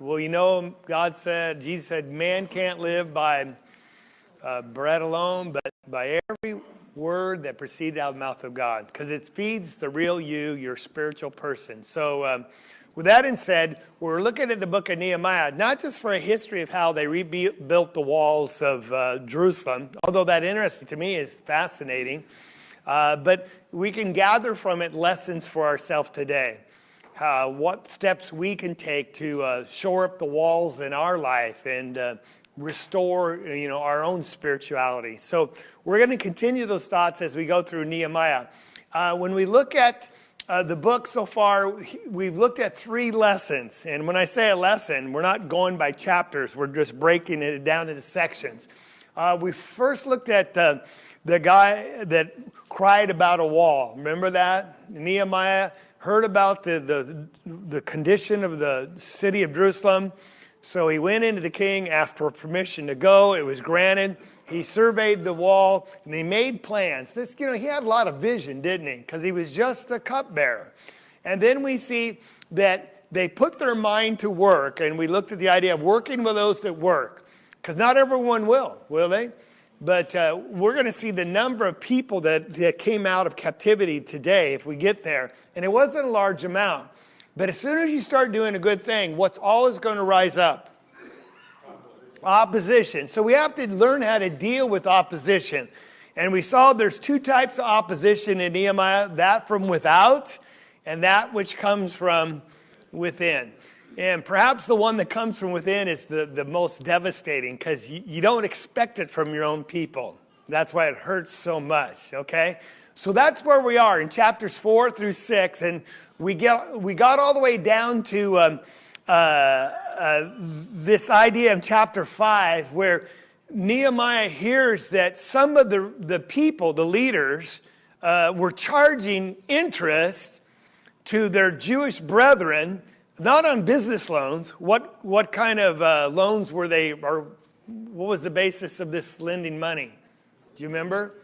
Well, Jesus said, man can't live by bread alone, but by every word that proceeded out of the mouth of God, because it feeds the real you, your spiritual person. So with that being said, we're looking at the book of Nehemiah, not just for a history of how they rebuilt the walls of Jerusalem, although that interesting to me is fascinating, but we can gather from it lessons for ourselves today. What steps we can take to shore up the walls in our life and restore, our own spirituality. So we're going to continue those thoughts as we go through Nehemiah. When we look at the book so far, we've looked at 3 lessons. And when I say a lesson, we're not going by chapters. We're just breaking it down into sections. We first looked at the guy that cried about a wall. Remember that? Nehemiah heard about the condition of the city of Jerusalem. So he went into the king, asked for permission to go. It was granted. He surveyed the wall, and he made plans. He had a lot of vision, didn't he? Because he was just a cupbearer. And then we see that they put their mind to work, and we looked at the idea of working with those that work. Because not everyone will they? But we're going to see the number of people that came out of captivity today, if we get there. And it wasn't a large amount. But as soon as you start doing a good thing, what's always going to rise up? Opposition. So we have to learn how to deal with opposition. And we saw there's 2 types of opposition in Nehemiah, that from without and that which comes from within. And perhaps the one that comes from within is the most devastating, because you don't expect it from your own people. That's why it hurts so much, okay? So that's where we are in chapters 4 through 6, and we got all the way down to this idea in chapter 5, where Nehemiah hears that some of the people, the leaders, were charging interest to their Jewish brethren, not on business loans. What kind of loans were they, or what was the basis of this lending money? Do you remember?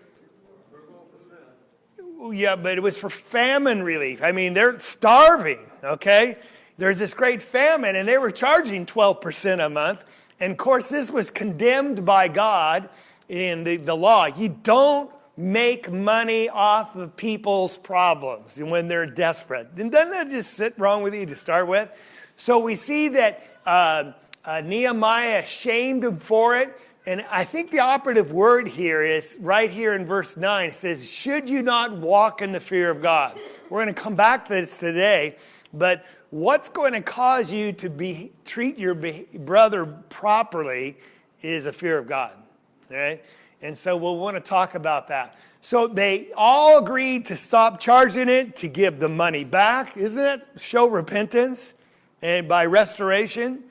Yeah, but it was for famine relief. I mean, they're starving, okay? There's this great famine, and they were charging 12% a month. And, of course, this was condemned by God in the law. You don't make money off of people's problems when they're desperate. And doesn't that just sit wrong with you to start with? So we see that Nehemiah shamed him for it. And I think the operative word here is right here in verse 9. It says, should you not walk in the fear of God? We're going to come back to this today. But what's going to cause you to treat your brother properly is a fear of God. All right? And so we'll want to talk about that. So they all agreed to stop charging it, to give the money back. Isn't it show repentance? And by restoration,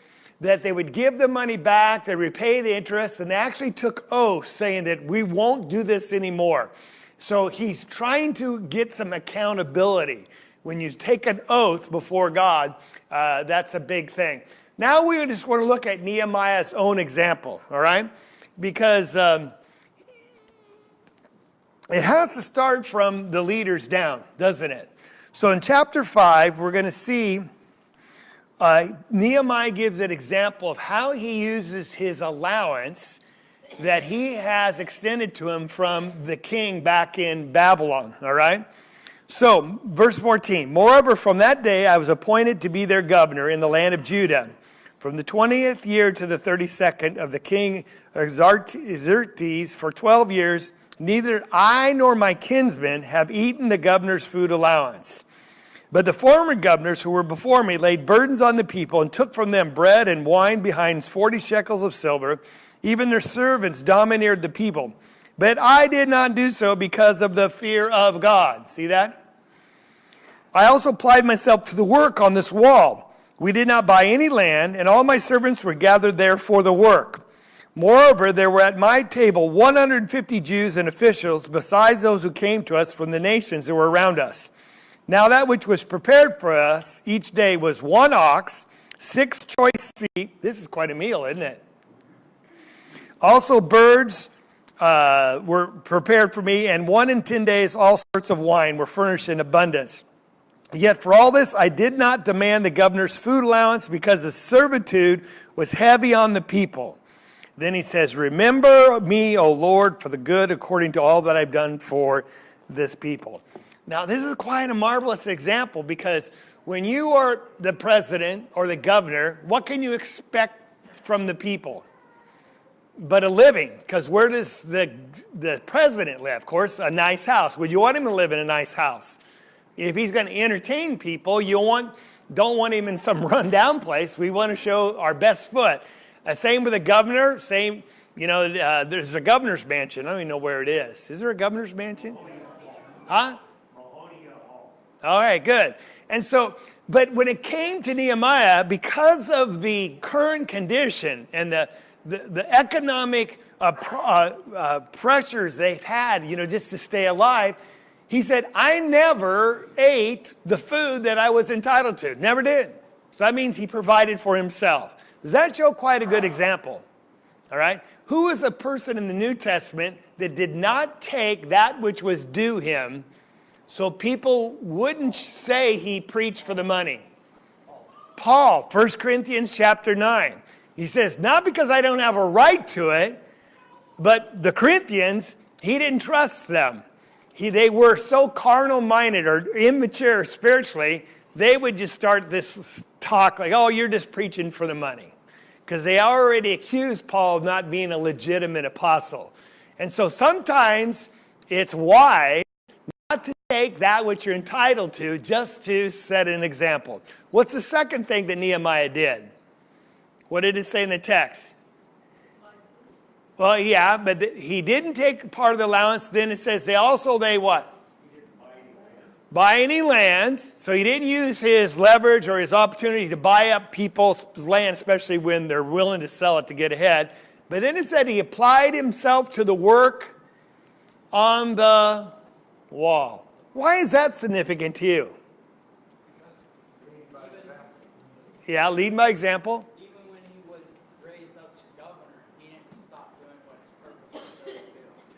that they would give the money back, they repay the interest, and they actually took oaths saying that we won't do this anymore. So he's trying to get some accountability. When you take an oath before God, that's a big thing. Now we just want to look at Nehemiah's own example, all right? Because it has to start from the leaders down, doesn't it? So in chapter 5, we're going to see Nehemiah gives an example of how he uses his allowance that he has extended to him from the king back in Babylon, all right? So, verse 14, moreover, from that day I was appointed to be their governor in the land of Judah, from the 20th year to the 32nd of the king Xerxes for 12 years, neither I nor my kinsmen have eaten the governor's food allowance. But the former governors who were before me laid burdens on the people and took from them bread and wine behind 40 shekels of silver. Even their servants domineered the people. But I did not do so because of the fear of God. See that? I also applied myself to the work on this wall. We did not buy any land, and all my servants were gathered there for the work. Moreover, there were at my table 150 Jews and officials, besides those who came to us from the nations that were around us. Now that which was prepared for us each day was 1 ox, 6 choice sheep. This is quite a meal, isn't it? Also birds were prepared for me, and 1 in 10 days all sorts of wine were furnished in abundance. Yet for all this, I did not demand the governor's food allowance because the servitude was heavy on the people. Then he says, remember me, O Lord, for the good according to all that I've done for this people. Now, this is quite a marvelous example because when you are the president or the governor, what can you expect from the people? But a living, because where does the president live? Of course, a nice house. Would you want him to live in a nice house? If he's going to entertain people, don't want him in some rundown place. We want to show our best foot. Same with the governor. There's a governor's mansion. I don't even know where it is. Is there a governor's mansion? Huh? All right, good. And so, but when it came to Nehemiah, because of the current condition and the economic pressures they've had, just to stay alive, he said, I never ate the food that I was entitled to. Never did. So that means he provided for himself. Does that show quite a good example? All right? Who is a person in the New Testament that did not take that which was due him so people wouldn't say he preached for the money? Paul, 1 Corinthians chapter 9. He says, not because I don't have a right to it, but the Corinthians, he didn't trust them. They were so carnal-minded or immature spiritually, they would just start this talk like, oh, you're just preaching for the money. Because they already accused Paul of not being a legitimate apostle. And so sometimes it's wise not to take that which you're entitled to just to set an example. What's the second thing that Nehemiah did? What did it say in the text? Well, yeah, but he didn't take part of the allowance. Then it says they what? He didn't buy any land. So he didn't use his leverage or his opportunity to buy up people's land, especially when they're willing to sell it to get ahead. But then it said he applied himself to the work on the wall. Why is that significant to you? Yeah, lead by example.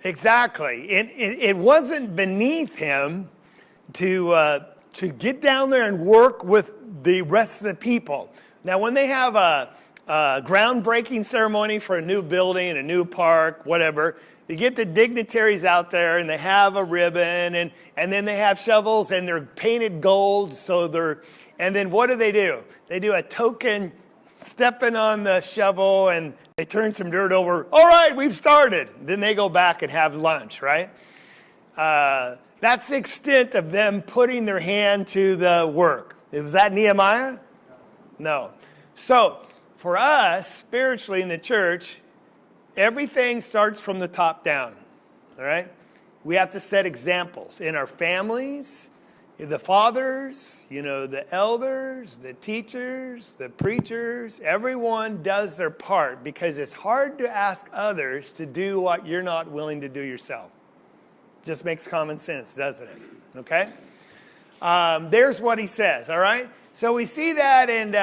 Exactly. It wasn't beneath him to get down there and work with the rest of the people. Now, when they have a groundbreaking ceremony for a new building, a new park, whatever, they get the dignitaries out there and they have a ribbon and then they have shovels and they're painted gold. And then what do? They do a token stepping on the shovel and they turn some dirt over. All right, we've started. Then they go back and have lunch, right? That's the extent of them putting their hand to the work. Was that Nehemiah? No. So, for us, spiritually in the church, everything starts from the top down, all right? We have to set examples in our families, the fathers, the elders, the teachers, the preachers. Everyone does their part because it's hard to ask others to do what you're not willing to do yourself. Just makes common sense, doesn't it? Okay? There's what he says, all right? So we see that, and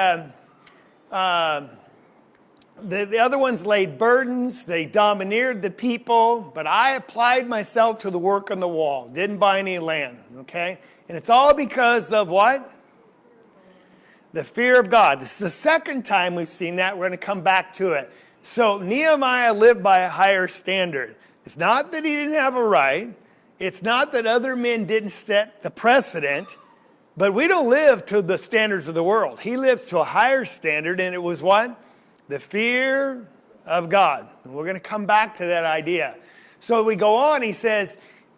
the other ones laid burdens. They domineered the people, but I applied myself to the work on the wall. Didn't buy any land, okay? And it's all because of what? The fear of God. This is the second time we've seen that. We're going to come back to it. So Nehemiah lived by a higher standard. It's not that he didn't have a right. It's not that other men didn't set the precedent. But we don't live to the standards of the world. He lives to a higher standard, and it was what? The fear of God. And we're going to come back to that idea. So we go on, he says,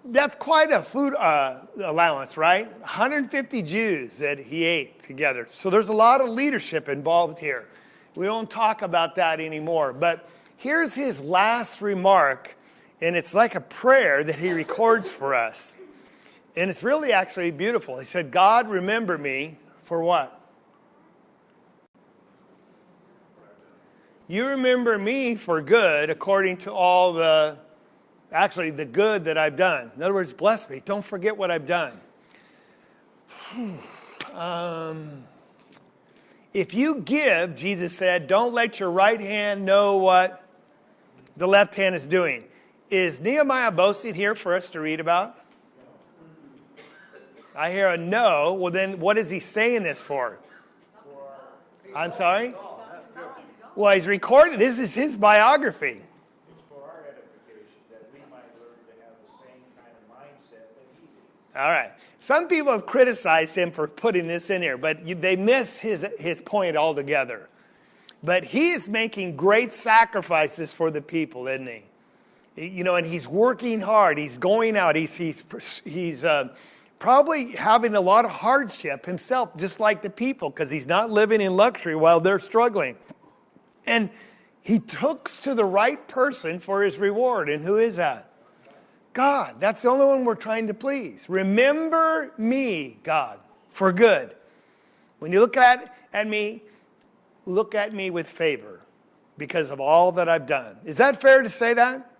that's quite a food allowance, right? 150 Jews that he ate together. So there's a lot of leadership involved here. We won't talk about that anymore. But here's his last remark, and it's like a prayer that he records for us. And it's really actually beautiful. He said, God, remember me for what? You remember me for good according to all the good that I've done. In other words, bless me. Don't forget what I've done. If you give, Jesus said, don't let your right hand know what the left hand is doing. Is Nehemiah boasting here for us to read about? I hear a no. Well, then what is he saying this for? I'm sorry? Well, he's recorded. This is his biography. It's for our edification, that we might learn to have the same kind of mindset that he did. All right. Some people have criticized him for putting this in here, but they miss his point altogether. But he is making great sacrifices for the people, isn't he? You know, and he's working hard. He's going out. He's probably having a lot of hardship himself, just like the people, because he's not living in luxury while they're struggling. And he looks to the right person for his reward. And who is that? God. That's the only one we're trying to please. Remember me, God, for good. When you look at me, look at me with favor because of all that I've done. Is that fair to say that?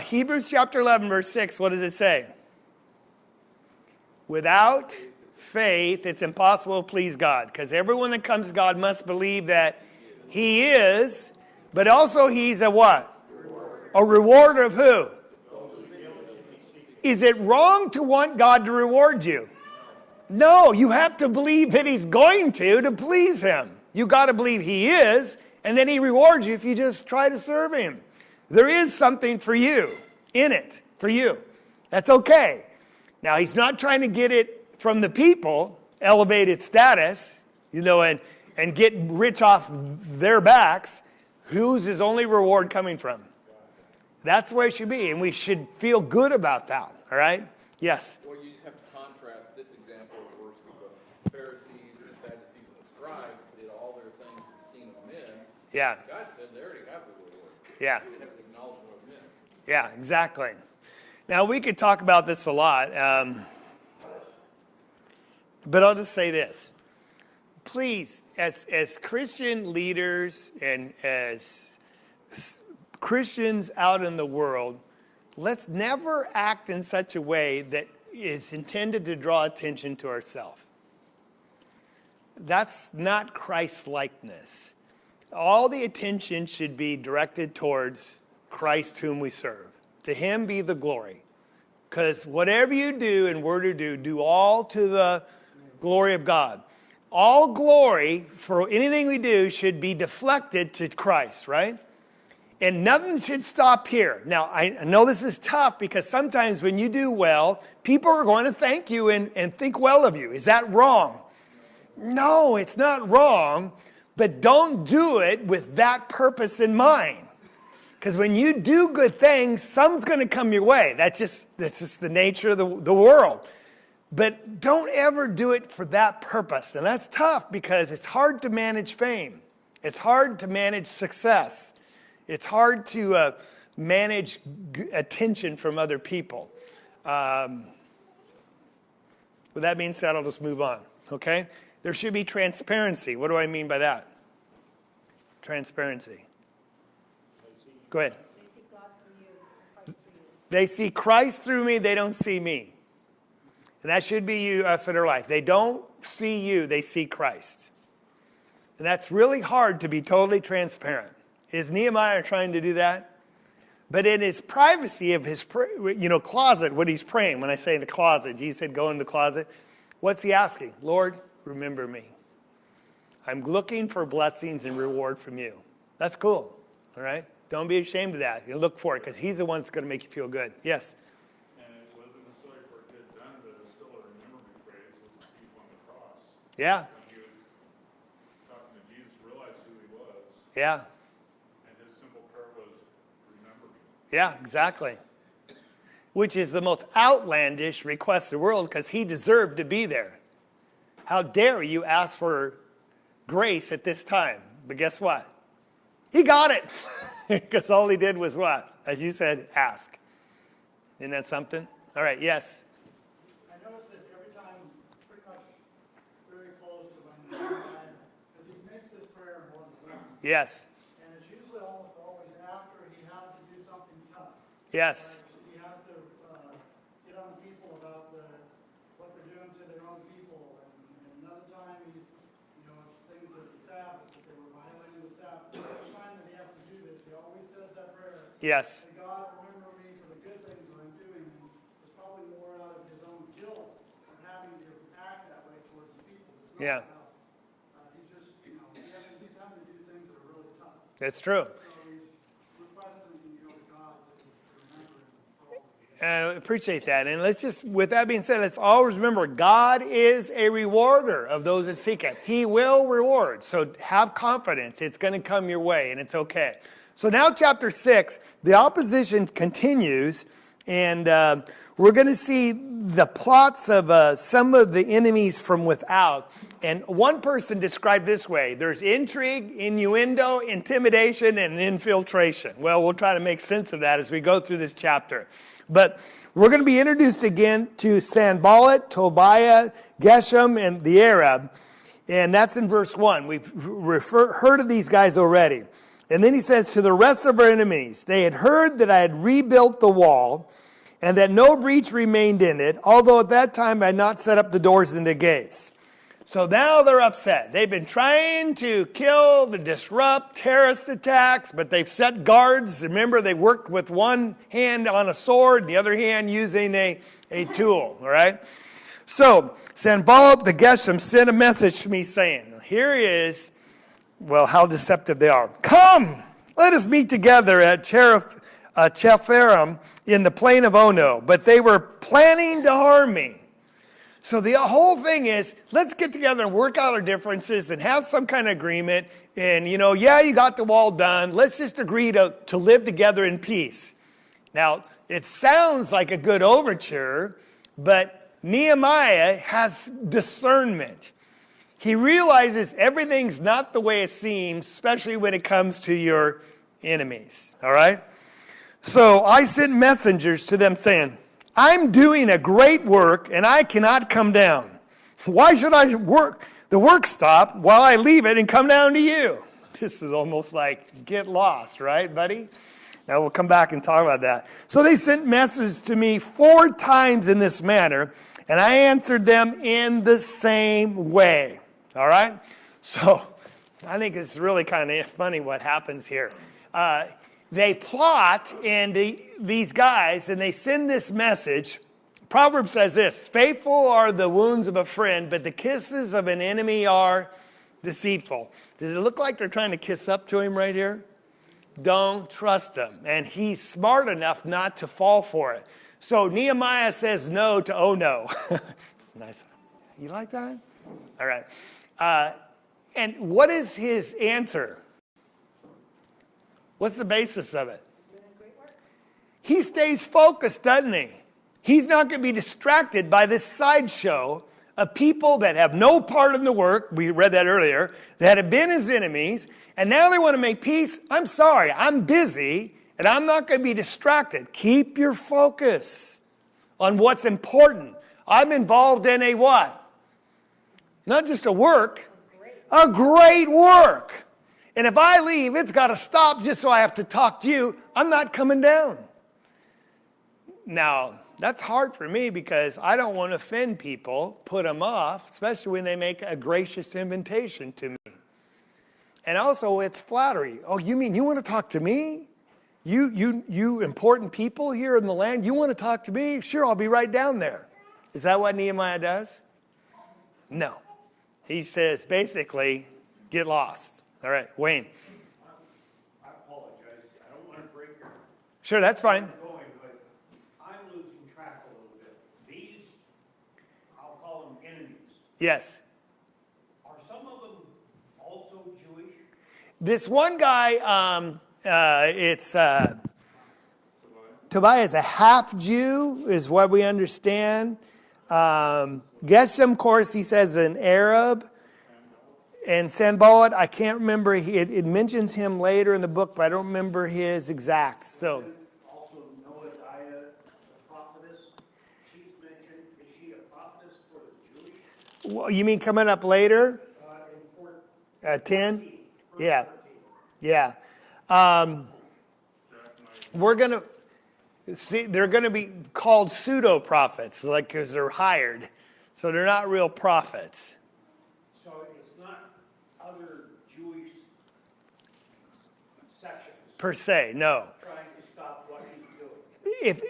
Hebrews chapter 11, verse 6, what does it say? Without faith, it's impossible to please God, because everyone that comes to God must believe that he is, but also he's a what? A rewarder of who? Is it wrong to want God to reward you? No, you have to believe that he's going to please him. You got to believe he is, and then he rewards you if you just try to serve him. There is something for you in it, for you. That's okay. Now, he's not trying to get it from the people, elevated status, you know, and get rich off their backs. Who's his only reward coming from? That's where it should be, and we should feel good about that, all right? Yes? Well, you just have to contrast this example versus the Pharisees and the Sadducees and the scribes did all their things seen of men. Yeah. God said they already have the reward. Yeah. They have the acknowledgement of men. Yeah, exactly. Now, we could talk about this a lot, but I'll just say this. Please, as Christian leaders and as Christians out in the world, let's never act in such a way that is intended to draw attention to ourselves. That's not Christ-likeness. All the attention should be directed towards Christ whom we serve. To him be the glory. Because whatever you do and were to do, do all to the glory of God. All glory for anything we do should be deflected to Christ, right? And nothing should stop here. Now, I know this is tough because sometimes when you do well, people are going to thank you and think well of you. Is that wrong? No, it's not wrong, but don't do it with that purpose in mind. Because when you do good things, some's going to come your way. That's just the nature of the world. But don't ever do it for that purpose. And that's tough because it's hard to manage fame. It's hard to manage success. It's hard to manage attention from other people. With that being said, I'll just move on, okay? There should be transparency. What do I mean by that? Transparency. Go ahead. They see Christ through me. They don't see me. And that should be us in their life. They don't see you. They see Christ. And that's really hard to be totally transparent. Is Nehemiah trying to do that? But in his privacy of his closet, what he's praying, when I say in the closet, Jesus said, go in the closet. What's he asking? Lord, remember me. I'm looking for blessings and reward from you. That's cool. All right? Don't be ashamed of that. You look for it because he's the one that's going to make you feel good. Yes? And it wasn't necessarily for a good done, but it was still a remember me phrase was the thief on the cross. Yeah. When he was talking to Jesus, realized who he was. Yeah. Yeah, exactly. Which is the most outlandish request in the world because he deserved to be there. How dare you ask for grace at this time? But guess what? He got it. Because all he did was what? As you said, ask. Isn't that something? All right, yes. I noticed that every time, pretty much very close to when Nehemiah, because he makes this prayer more than once. Yes. And it's usually almost always after he has to do something tough. Yes. He has to get on people about what they're doing to their own people. And another time it's things at the Sabbath, that they were violating the Sabbath. Every time that he has to do this, he always says that prayer. Yes. And God, remember me for the good things that I'm doing. And it's probably more out of his own guilt for having Yeah. He's just, he's having to do things that are really tough. That's true. So he's requesting, God to remember him for all of it. I appreciate that. And with that being said, let's always remember God is a rewarder of those that seek Him. He will reward. So have confidence. It's going to come your way, and it's okay. So now chapter 6, the opposition continues, and we're going to see the plots of some of the enemies from without. And one person described this way: there's intrigue, innuendo, intimidation, and infiltration. Well, we'll try to make sense of that as we go through this chapter. But we're going to be introduced again to Sanballat, Tobiah, Geshem, and the Arab. And that's in verse 1. We've heard of these guys already. And then he says, to the rest of our enemies, they had heard that I had rebuilt the wall, and that no breach remained in it, although at that time I had not set up the doors and the gates. So now they're upset. They've been trying to kill, to disrupt terrorist attacks, but they've set guards. Remember, they worked with one hand on a sword, and the other hand using a tool, all right? So Sanballat the Geshem sent a message to me saying, here is, well, how deceptive they are. Come, let us meet together at Chepharim in the plain of Ono. But they were planning to harm me. So the whole thing is, let's get together and work out our differences and have some kind of agreement. And, you got the wall done. Let's just agree to live together in peace. Now, it sounds like a good overture, but Nehemiah has discernment. He realizes everything's not the way it seems, especially when it comes to your enemies. All right? So I sent messengers to them saying, I'm doing a great work and I cannot come down. Why should the work stop while I leave it and come down to you? This is almost like get lost, right, buddy? Now we'll come back and talk about that. So they sent messages to me 4 times in this manner, and I answered them in the same way. All right? So I think it's really kind of funny what happens here. They plot, and these guys, and they send this message. Proverbs says this: faithful are the wounds of a friend, but the kisses of an enemy are deceitful. Does it look like they're trying to kiss up to him right here? Don't trust him. And he's smart enough not to fall for it. So Nehemiah says no to oh no. It's nice. You like that? All right. And what is his answer? What's the basis of it? He stays focused, doesn't he? He's not going to be distracted by this sideshow of people that have no part in the work. We read that earlier. That have been his enemies. And now they want to make peace. I'm sorry. I'm busy. And I'm not going to be distracted. Keep your focus on what's important. I'm involved in a what? Not just a work. A great work. And if I leave, it's got to stop just so I have to talk to you. I'm not coming down. Now, that's hard for me because I don't want to offend people, put them off, especially when they make a gracious invitation to me. And also, it's flattery. Oh, you mean you want to talk to me? You important people here in the land, you want to talk to me? Sure, I'll be right down there. Is that what Nehemiah does? No. He says, basically, get lost. All right, Wayne. I apologize. I don't want to break your... Sure, that's fine. Going, but I'm losing track a little bit. These, I'll call them enemies. Yes. Are some of them also Jewish? This one guy, Tobiah is a half Jew, is what we understand. Geshem, of course, he says an Arab. And Sanballat, I can't remember. It mentions him later in the book, but I don't remember his exact. So. Also, Noadiah, the prophetess, she's mentioned. Is she a prophetess for the Jewish? Well, you mean coming up later? In 10? Yeah. Yeah. We're going to see, they're going to be called pseudo prophets, like because they're hired. So they're not real prophets. So it's not other Jewish sections Per se, no. trying to stop what he's doing.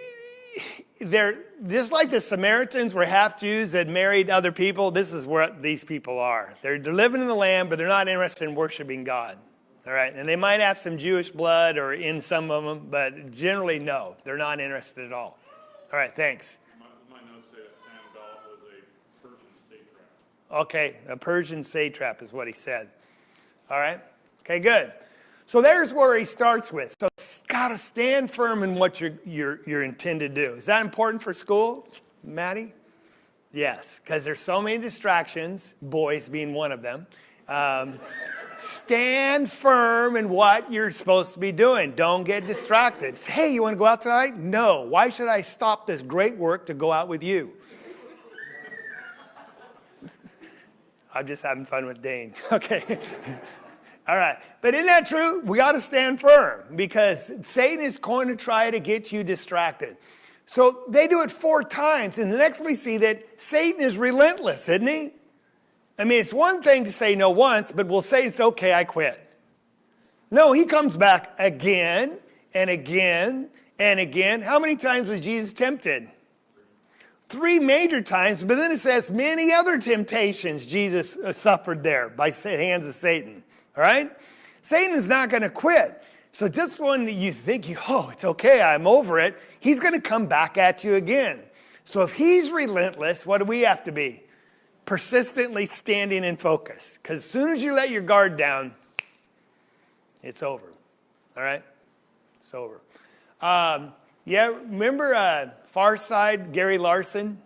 they're just like the Samaritans were half Jews that married other people. This is what these people are. They're living in the land, but they're not interested in worshiping God. All right, and they might have some Jewish blood or in some of them, but generally, no, they're not interested at all. All right, thanks. My notes say that Sanballat was a Persian satrap. Okay, a Persian satrap is what he said. All right, okay, good. So there's where he starts with. So it's got to stand firm in what you're intended to do. Is that important for school, Maddie? Yes, because there's so many distractions, boys being one of them. Stand firm in what you're supposed to be doing. Don't get distracted. Say, hey, you want to go out tonight? No. Why should I stop this great work to go out with you? I'm just having fun with Dane. Okay. All right. But isn't that true? We got to stand firm because Satan is going to try to get you distracted. So they do it 4 times. And the next we see that Satan is relentless, isn't he? I mean, it's one thing to say no once, but we'll say it's okay, I quit. No, he comes back again and again and again. How many times was Jesus tempted? 3 major times, but then it says many other temptations Jesus suffered there by the hands of Satan. All right? Satan is not going to quit. So just when you think, oh, it's okay, I'm over it, he's going to come back at you again. So if he's relentless, what do we have to be? Persistently standing in focus. Because as soon as you let your guard down, it's over. All right? It's over. Yeah, remember Far Side, Gary Larson?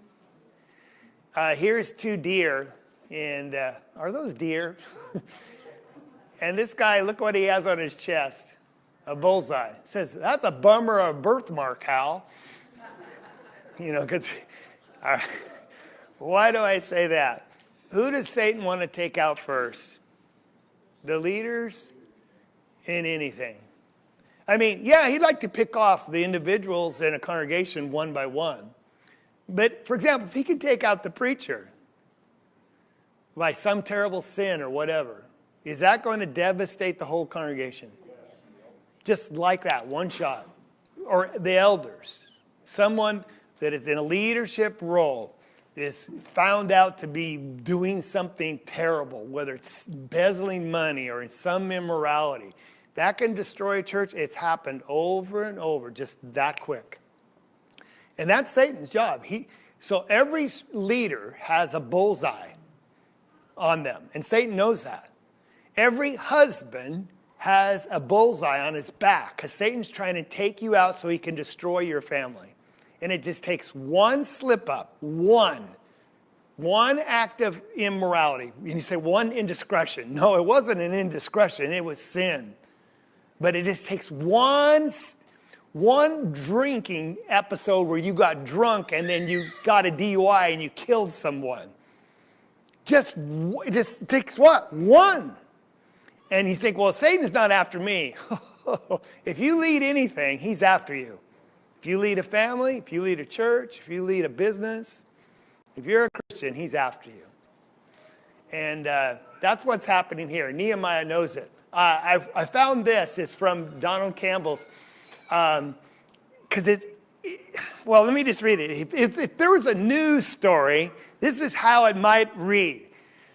Here's 2 deer. And are those deer? And this guy, look what he has on his chest. A bullseye. It says, that's a bummer of a birthmark, Hal. You know, because... Why do I say that? Who does Satan want to take out first? The leaders in anything. I mean, yeah, he'd like to pick off the individuals in a congregation one by one. But, for example, if he can take out the preacher by some terrible sin or whatever, is that going to devastate the whole congregation? Just like that, one shot. Or the elders. Someone that is in a leadership role is found out to be doing something terrible, whether it's embezzling money or in some immorality. That can destroy a church. It's happened over and over, just that quick. And that's Satan's job. So every leader has a bullseye on them, and Satan knows that. Every husband has a bullseye on his back because Satan's trying to take you out so he can destroy your family. And it just takes one slip up, one act of immorality. And you say one indiscretion. No, it wasn't an indiscretion. It was sin. But it just takes one drinking episode where you got drunk and then you got a DUI and you killed someone. It just takes what? One. And you think, well, Satan's not after me. If you lead anything, he's after you. If you lead a family, if you lead a church, if you lead a business, if you're a Christian, he's after you. And that's what's happening here. Nehemiah knows it. I found this. It's from Donald Campbell's. Because well, let me just read it. If there was a news story, this is how it might read.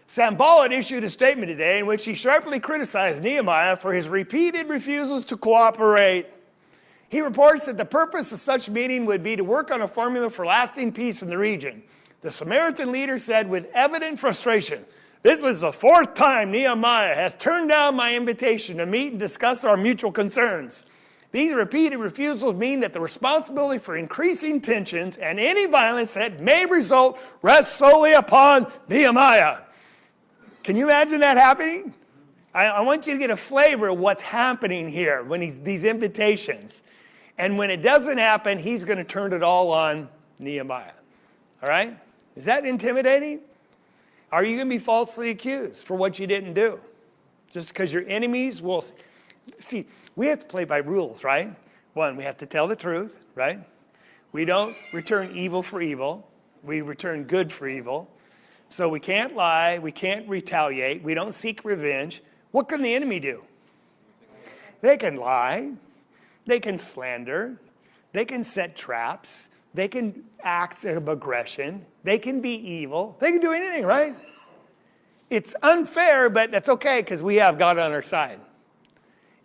Sanballat issued a statement today in which he sharply criticized Nehemiah for his repeated refusals to cooperate. He reports that the purpose of such meeting would be to work on a formula for lasting peace in the region. The Samaritan leader said with evident frustration, "This is the 4th time Nehemiah has turned down my invitation to meet and discuss our mutual concerns. These repeated refusals mean that the responsibility for increasing tensions and any violence that may result rests solely upon Nehemiah." Can you imagine that happening? I want you to get a flavor of what's happening here when these invitations. And when it doesn't happen, he's going to turn it all on Nehemiah. All right? Is that intimidating? Are you going to be falsely accused for what you didn't do? Just because your enemies will... See, we have to play by rules, right? 1, we have to tell the truth, right? We don't return evil for evil. We return good for evil. So we can't lie. We can't retaliate. We don't seek revenge. What can the enemy do? They can lie. They can slander. They can set traps. They can acts of aggression. They can be evil. They can do anything, right? It's unfair, but that's okay because we have God on our side.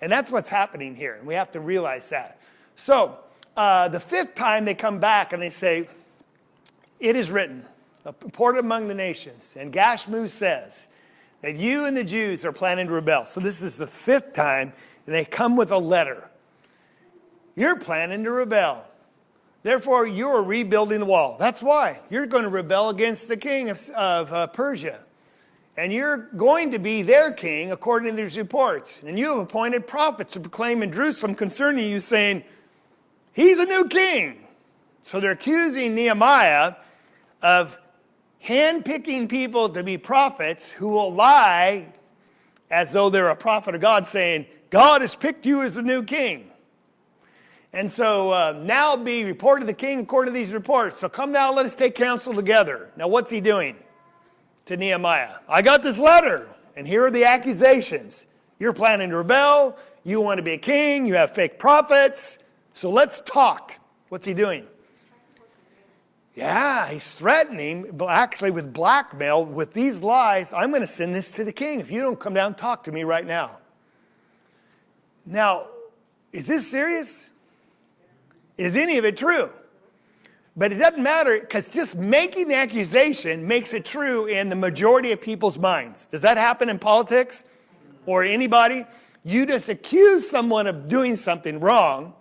And that's what's happening here. And we have to realize that. So the fifth time they come back and they say, it is written, reported among the nations. And Gashmu says that you and the Jews are planning to rebel. So this is the fifth time. And they come with a letter. You're planning to rebel. Therefore, you're rebuilding the wall. That's why. You're going to rebel against the king of Persia. And you're going to be their king, according to these reports. And you have appointed prophets to proclaim in Jerusalem concerning you, saying, he's a new king. So they're accusing Nehemiah of handpicking people to be prophets who will lie as though they're a prophet of God, saying, God has picked you as the new king. And so now be reported to the king according to these reports. So come now, let us take counsel together. Now what's he doing to Nehemiah? I got this letter, and here are the accusations. You're planning to rebel. You want to be a king. You have fake prophets. So let's talk. What's he doing? Yeah, he's threatening, actually with blackmail, with these lies. I'm going to send this to the king if you don't come down and talk to me right now. Now, is this serious? Is any of it true? But it doesn't matter, because just making the accusation makes it true in the majority of people's minds. Does that happen in politics or anybody? You just accuse someone of doing something wrong,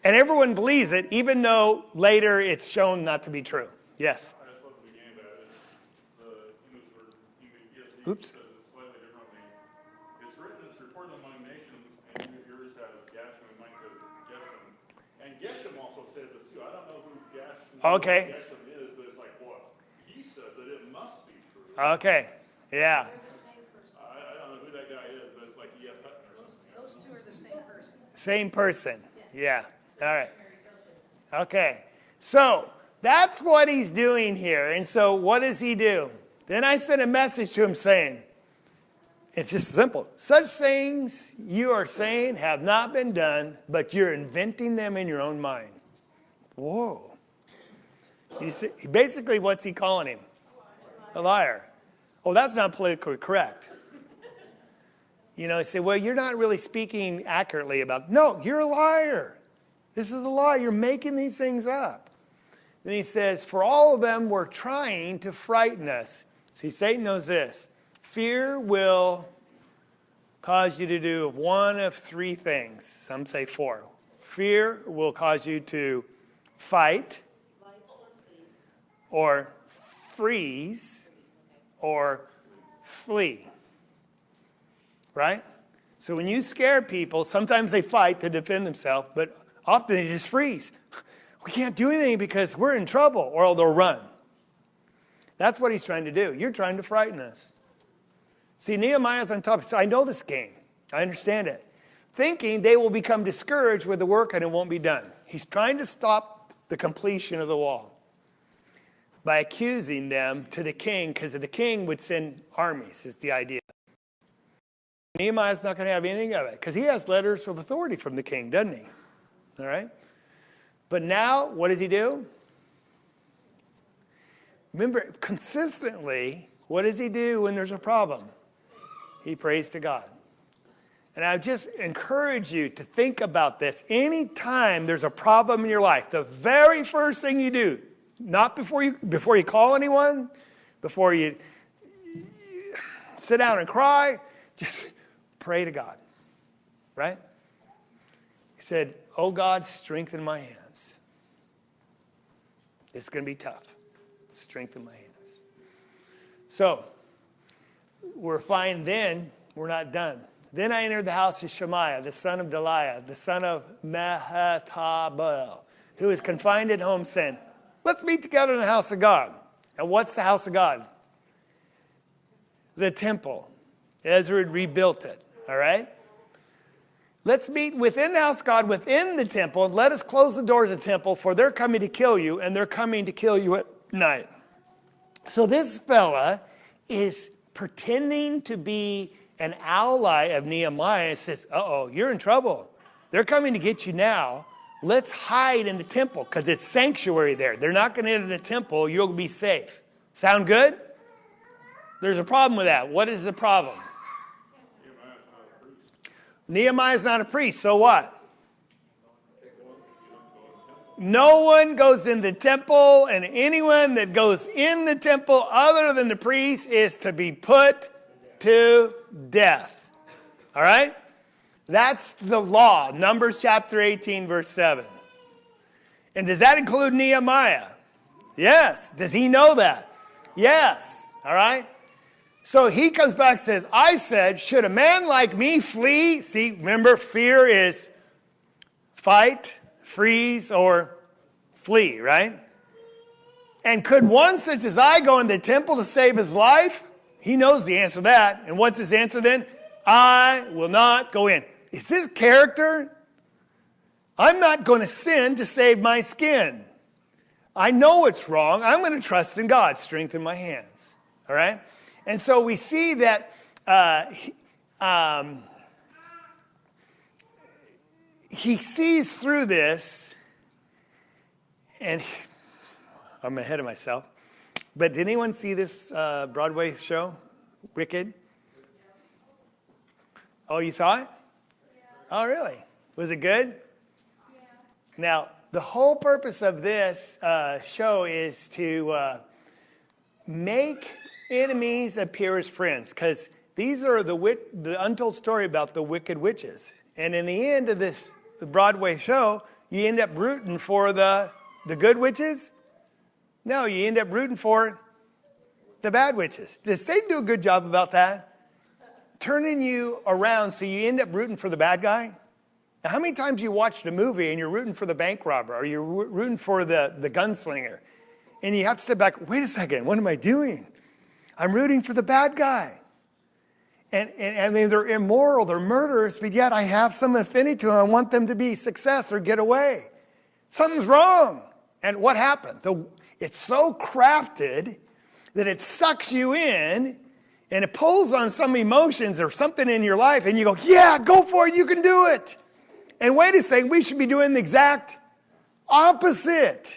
and everyone believes it, even though later it's shown not to be true. Yes? I just love the beginning of that. The English word, ESV, Oops. says it slightly differently. It's written, it's reported among nations, and yours has Geshem, and mine says Geshem. And Geshem also says it too. I don't know who Geshem, Okay. Geshem is, but it's like, what? He says it, it must be true. Okay. Yeah. I don't know who that guy is, but it's like E.F. Hutton or something. Those two are the same person. Same person. Yeah. All right. Okay. So that's what he's doing here. And so what does he do? Then I sent a message to him saying, it's just simple. Such things you are saying have not been done, but you're inventing them in your own mind. Whoa. You see, basically, what's he calling him? A liar. Oh, that's not politically correct. You know, he said, well, you're not really speaking accurately about, no, you're a liar. This is a lie. You're making these things up. Then he says, for all of them were trying to frighten us. See, Satan knows this. Fear will cause you to do one of three things. Some say four. Fear will cause you to fight, or freeze, or flee. Right? So when you scare people, sometimes they fight to defend themselves, but often they just freeze. We can't do anything because we're in trouble, or they'll run. That's what he's trying to do. You're trying to frighten us. See, Nehemiah's on top. So I know this game. I understand it. Thinking they will become discouraged with the work and it won't be done. He's trying to stop the completion of the wall by accusing them to the king, because the king would send armies, is the idea. Nehemiah's not going to have anything of it, because he has letters of authority from the king, doesn't he? All right? But now, what does he do? Remember, consistently, what does he do when there's a problem? He prays to God. And I just encourage you to think about this. Anytime there's a problem in your life, the very first thing you do, not before you call anyone, before you sit down and cry, just pray to God. Right? He said, oh God, strengthen my hands. It's going to be tough. Strengthen my hands. So, we're fine then. We're not done. Then I entered the house of Shemaiah, the son of Deliah, the son of Mehetabel, who is confined at home, saying, let's meet together in the house of God. And what's the house of God? The temple. Ezra had rebuilt it. All right? Let's meet within the house of God, within the temple, and let us close the doors of the temple, for they're coming to kill you, and they're coming to kill you at night. So this fella is pretending to be an ally of Nehemiah and says, uh-oh, you're in trouble. They're coming to get you now, let's hide in the temple because it's sanctuary there. They're not going to enter the temple. You'll be safe. Sound good? There's a problem with that. What is the problem? Nehemiah's not a priest. So what? No one goes in the temple, and anyone that goes in the temple other than the priest is to be put to death. All right? That's the law. Numbers chapter 18, verse 7. And does that include Nehemiah? Yes. Does he know that? Yes. All right? So he comes back and says, I said, should a man like me flee? See, remember, fear is fight, freeze, or flee, right? And could one such as I go in the temple to save his life? He knows the answer to that. And what's his answer then? I will not go in. Is his character? I'm not going to sin to save my skin. I know it's wrong. I'm going to trust in God. Strengthen my hands. All right? And so we see that he sees through this, and I'm ahead of myself. But did anyone see this Broadway show, Wicked? Oh, you saw it? Oh, really? Was it good? Yeah. Now, the whole purpose of this show is to make enemies appear as friends, because these are the untold story about the wicked witches. And in the end of this Broadway show, you end up rooting for the good witches? No, you end up rooting for the bad witches. Does Satan do a good job about that? Turning you around so you end up rooting for the bad guy? Now, how many times you watched a movie and you're rooting for the bank robber or you're rooting for the gunslinger, and you have to step back, wait a second, what am I doing? I'm rooting for the bad guy. And I mean, they're immoral, they're murderers, but yet I have some affinity to them. I want them to be success or get away. Something's wrong. And what happened? It's so crafted that it sucks you in, and it pulls on some emotions or something in your life, and you go, yeah, go for it, you can do it. And wait a second, we should be doing the exact opposite.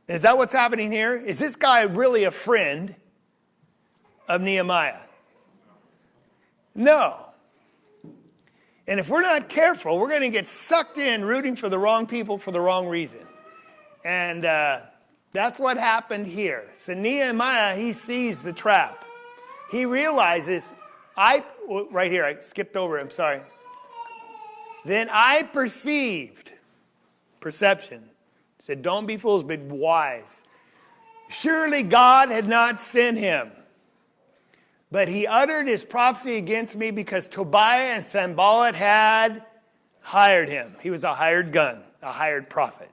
Is that what's happening here? Is this guy really a friend of Nehemiah? No. And if we're not careful, we're going to get sucked in rooting for the wrong people for the wrong reason. And that's what happened here. So Nehemiah, he sees the trap. He realizes, right here, I skipped over it, I'm sorry. Then I perceived, perception. Said, don't be fools, but wise. Surely God had not sent him. But he uttered his prophecy against me because Tobiah and Sanballat had hired him. He was a hired gun, a hired prophet,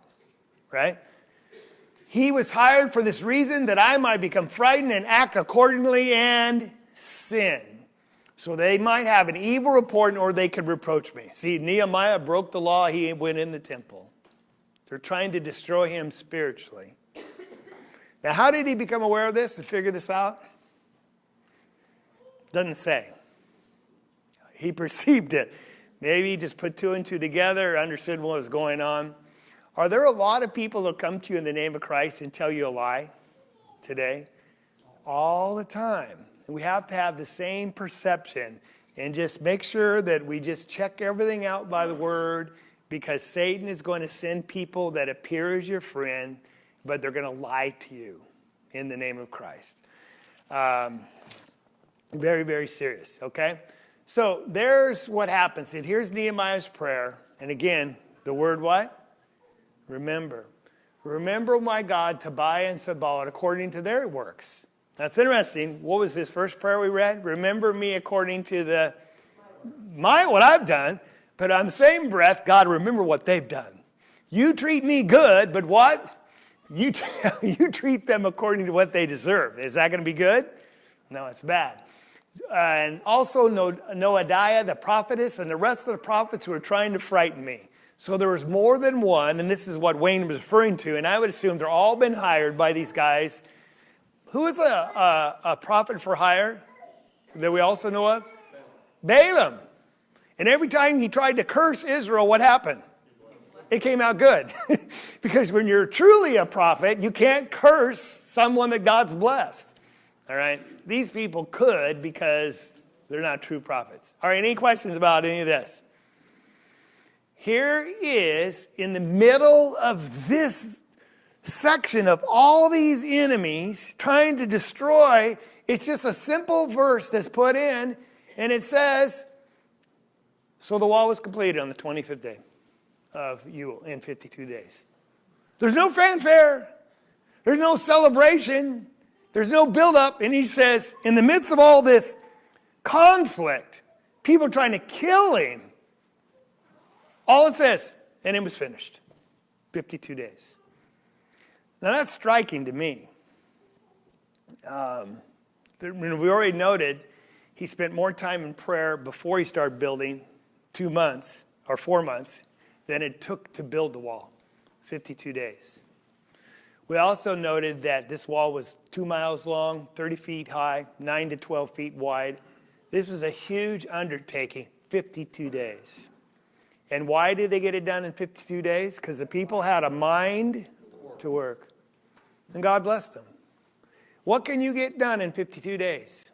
right? He was hired for this reason, that I might become frightened and act accordingly and sin. So they might have an evil report, or they could reproach me. See, Nehemiah broke the law. He went in the temple. They're trying to destroy him spiritually. Now, how did he become aware of this and figure this out? Doesn't say. He perceived it. Maybe he just put two and two together, understood what was going on. Are there a lot of people that come to you in the name of Christ and tell you a lie today? All the time. We have to have the same perception and just make sure that we just check everything out by the Word, because Satan is going to send people that appear as your friend, but they're going to lie to you in the name of Christ. Very, very serious, okay? So there's what happens. And here's Nehemiah's prayer. And again, the word what? Remember. Remember, my God, Tobiah and Sanballat according to their works. That's interesting. What was his first prayer we read? Remember me according to what I've done. But on the same breath, God, remember what they've done. You treat me good, but what? You treat them according to what they deserve. Is that going to be good? No, it's bad. And also Noadiah, the prophetess, and the rest of the prophets who were trying to frighten me. So there was more than one, and this is what Wayne was referring to, and I would assume they're all been hired by these guys. Who is a prophet for hire that we also know of? Balaam. And every time he tried to curse Israel, what happened? it came out good. Because when you're truly a prophet, you can't curse someone that God's blessed. All right? These people could because they're not true prophets. All right, any questions about any of this? Here is, in the middle of this section of all these enemies trying to destroy, it's just a simple verse that's put in, and it says, so the wall was completed on the 25th day of Yule in 52 days. There's no fanfare. There's no celebration. There's no buildup. And he says, in the midst of all this conflict, people trying to kill him, all it says, and it was finished. 52 days. Now that's striking to me. We already noted he spent more time in prayer before he started building, 2 months or 4 months, than it took to build the wall, 52 days. We also noted that this wall was 2 miles long, 30 feet high, 9 to 12 feet wide. This was a huge undertaking, 52 days. And why did they get it done in 52 days? Because the people had a mind to work. And God blessed them. What can you get done in 52 days?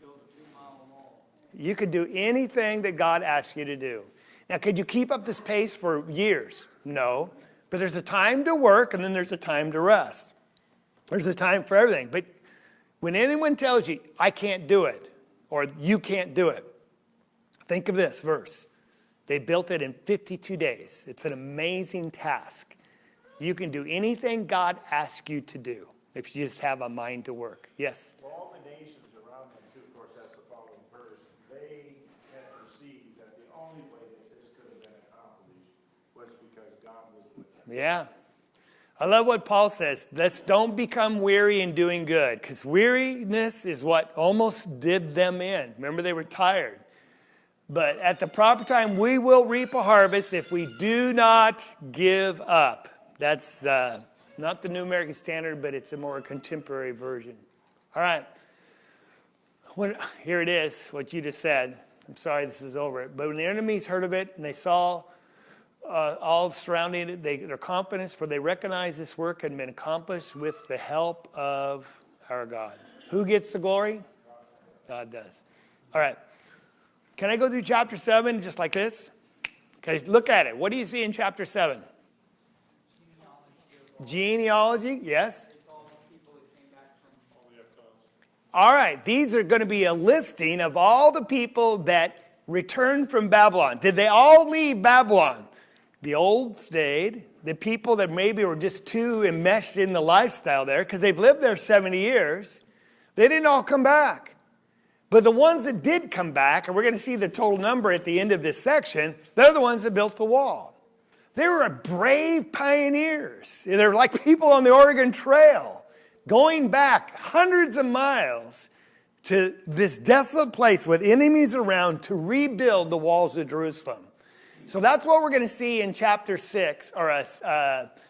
Build a 2-mile wall. You could do anything that God asks you to do. Now, could you keep up this pace for years? No. But there's a time to work, and then there's a time to rest. There's a time for everything. But when anyone tells you, I can't do it, or you can't do it, think of this verse. They built it in 52 days. It's an amazing task. You can do anything God asks you to do if you just have a mind to work. Yes? For all the nations around them, too, of course, that's the following verse, they had perceived that the only way that this could have been accomplished was because God was with them. Yeah. I love what Paul says. Let's don't become weary in doing good, because weariness is what almost did them in. Remember, they were tired. But at the proper time, we will reap a harvest if we do not give up. That's not the New American Standard, but it's a more contemporary version. All right. Here it is, what you just said. I'm sorry this is over. But when the enemies heard of it and they saw all surrounding it, their confidence, for they recognized this work had been accomplished with the help of our God. Who gets the glory? God does. All right. Can I go through chapter 7 just like this? Okay, look at it. What do you see in chapter 7? Genealogy, yes. All right, these are going to be a listing of all the people that returned from Babylon. Did they all leave Babylon? The old stayed. The people that maybe were just too enmeshed in the lifestyle there, because they've lived there 70 years, they didn't all come back. But the ones that did come back, and we're going to see the total number at the end of this section, they're the ones that built the wall. They were brave pioneers. They're like people on the Oregon Trail, going back hundreds of miles to this desolate place with enemies around to rebuild the walls of Jerusalem. So that's what we're going to see in chapter 6 or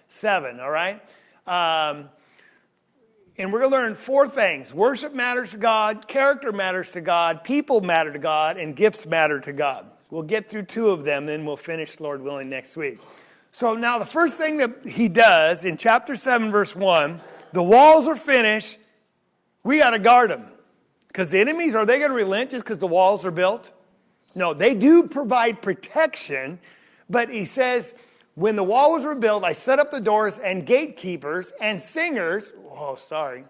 7, all right? And we're going to learn 4 things. Worship matters to God, character matters to God, people matter to God, and gifts matter to God. We'll get through 2 of them, then we'll finish, Lord willing, next week. So now the first thing that he does in chapter 7, verse 1, the walls are finished. We got to guard them. Because the enemies, are they going to relent just because the walls are built? No, they do provide protection. But he says, when the walls were built, I set up the doors and gatekeepers and singers. Oh, sorry.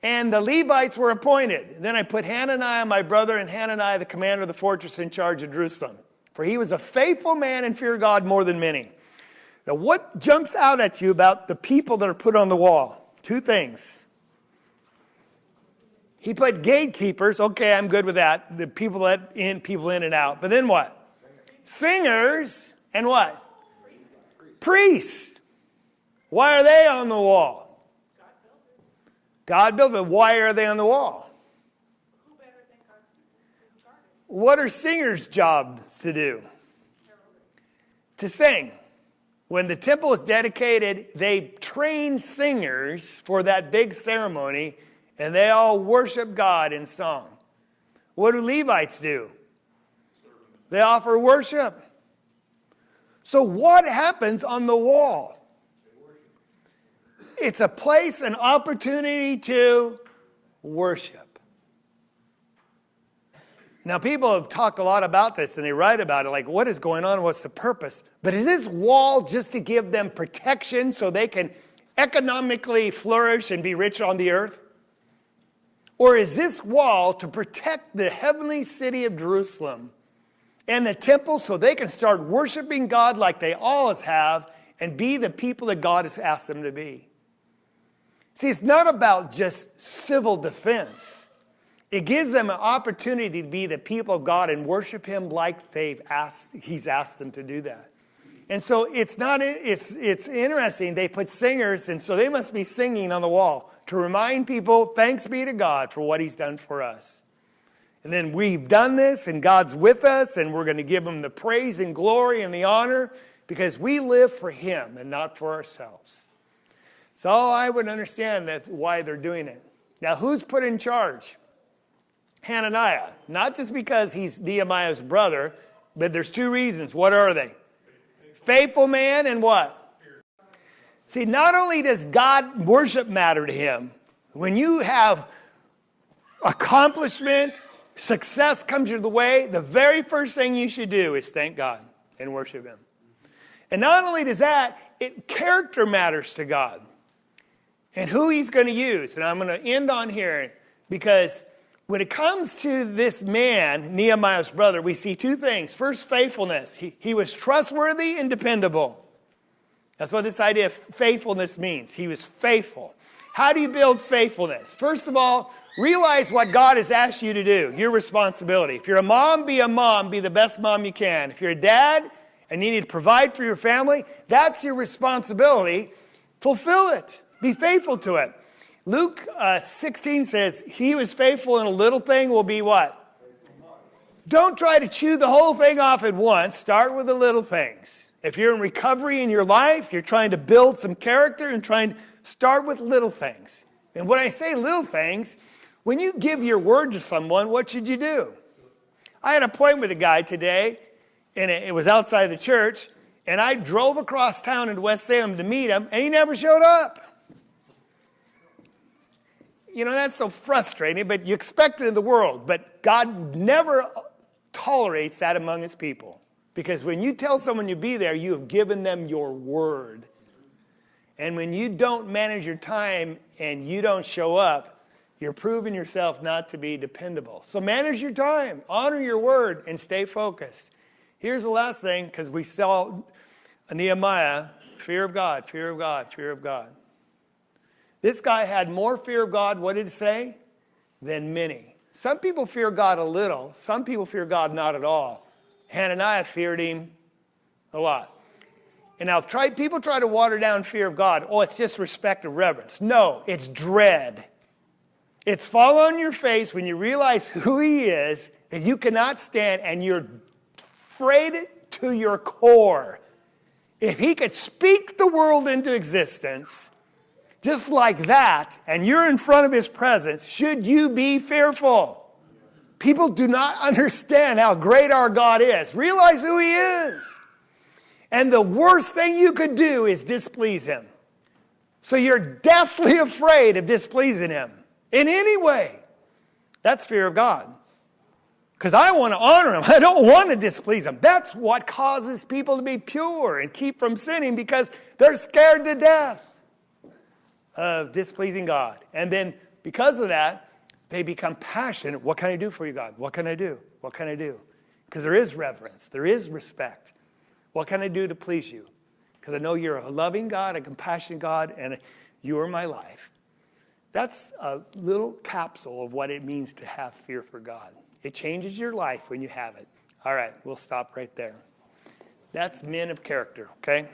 And the Levites were appointed. Then I put Hananiah, my brother, and Hananiah, the commander of the fortress, in charge of Jerusalem. For he was a faithful man and feared God more than many. Now, what jumps out at you about the people that are put on the wall? 2 things. He put gatekeepers. Okay, I'm good with that. The people let in, people in and out. But then what? Singers and what? Priests. Why are they on the wall? God built it. But why are they on the wall? What are singers' jobs to do? To sing. When the temple was dedicated, they trained singers for that big ceremony, and they all worship God in song. What do Levites do? They offer worship. So what happens on the wall? It's a place, an opportunity to worship. Now, people have talked a lot about this, and they write about it, like, what is going on? What's the purpose? But is this wall just to give them protection so they can economically flourish and be rich on the earth? Or is this wall to protect the heavenly city of Jerusalem and the temple so they can start worshiping God like they always have and be the people that God has asked them to be? See, it's not about just civil defense. It gives them an opportunity to be the people of God and worship Him like He's asked them to do that. And so it's interesting. They put singers, and so they must be singing on the wall to remind people, thanks be to God for what He's done for us. And then we've done this, and God's with us, and we're going to give Him the praise and glory and the honor because we live for Him and not for ourselves. So I would understand that's why they're doing it. Now, who's put in charge? Hananiah. Not just because he's Nehemiah's brother, but there's two reasons. What are they? Faithful man and what? See, not only does God worship matter to him, when you have accomplishment, success comes your way, the very first thing you should do is thank God and worship Him. And not only does that, character matters to God and who He's going to use. And I'm going to end on here because when it comes to this man, Nehemiah's brother, we see two things. First, faithfulness. He was trustworthy and dependable. That's what this idea of faithfulness means. He was faithful. How do you build faithfulness? First of all, realize what God has asked you to do, your responsibility. If you're a mom, be the best mom you can. If you're a dad and you need to provide for your family, that's your responsibility. Fulfill it. Be faithful to it. Luke 16 says, he who is faithful in a little thing will be what? Don't try to chew the whole thing off at once. Start with the little things. If you're in recovery in your life, you're trying to build some character and trying to start with little things. And when I say little things, when you give your word to someone, what should you do? I had an appointment with a guy today, and it was outside the church, and I drove across town into West Salem to meet him, and he never showed up. You know, that's so frustrating, but you expect it in the world. But God never tolerates that among His people. Because when you tell someone you'll be there, you have given them your word. And when you don't manage your time and you don't show up, you're proving yourself not to be dependable. So manage your time, honor your word, and stay focused. Here's the last thing, because we saw Nehemiah, fear of God, fear of God, fear of God. This guy had more fear of God, what did it say? Than many. Some people fear God a little. Some people fear God not at all. Hananiah feared Him a lot. And now people try to water down fear of God. Oh, it's just respect and reverence. No, it's dread. It's fall on your face when you realize who He is, that you cannot stand, and you're afraid to your core. If He could speak the world into existence, just like that, and you're in front of His presence, should you be fearful? People do not understand how great our God is. Realize who He is. And the worst thing you could do is displease Him. So you're deathly afraid of displeasing Him in any way. That's fear of God. Because I want to honor Him. I don't want to displease Him. That's what causes people to be pure and keep from sinning, because they're scared to death of displeasing God. And then because of that, they become passionate. What can I do for you, God? What can I do? What can I do? Because there is reverence. There is respect. What can I do to please you? Because I know you're a loving God, a compassionate God, and you are my life. That's a little capsule of what it means to have fear for God. It changes your life when you have it. All right, we'll stop right there. That's men of character, okay?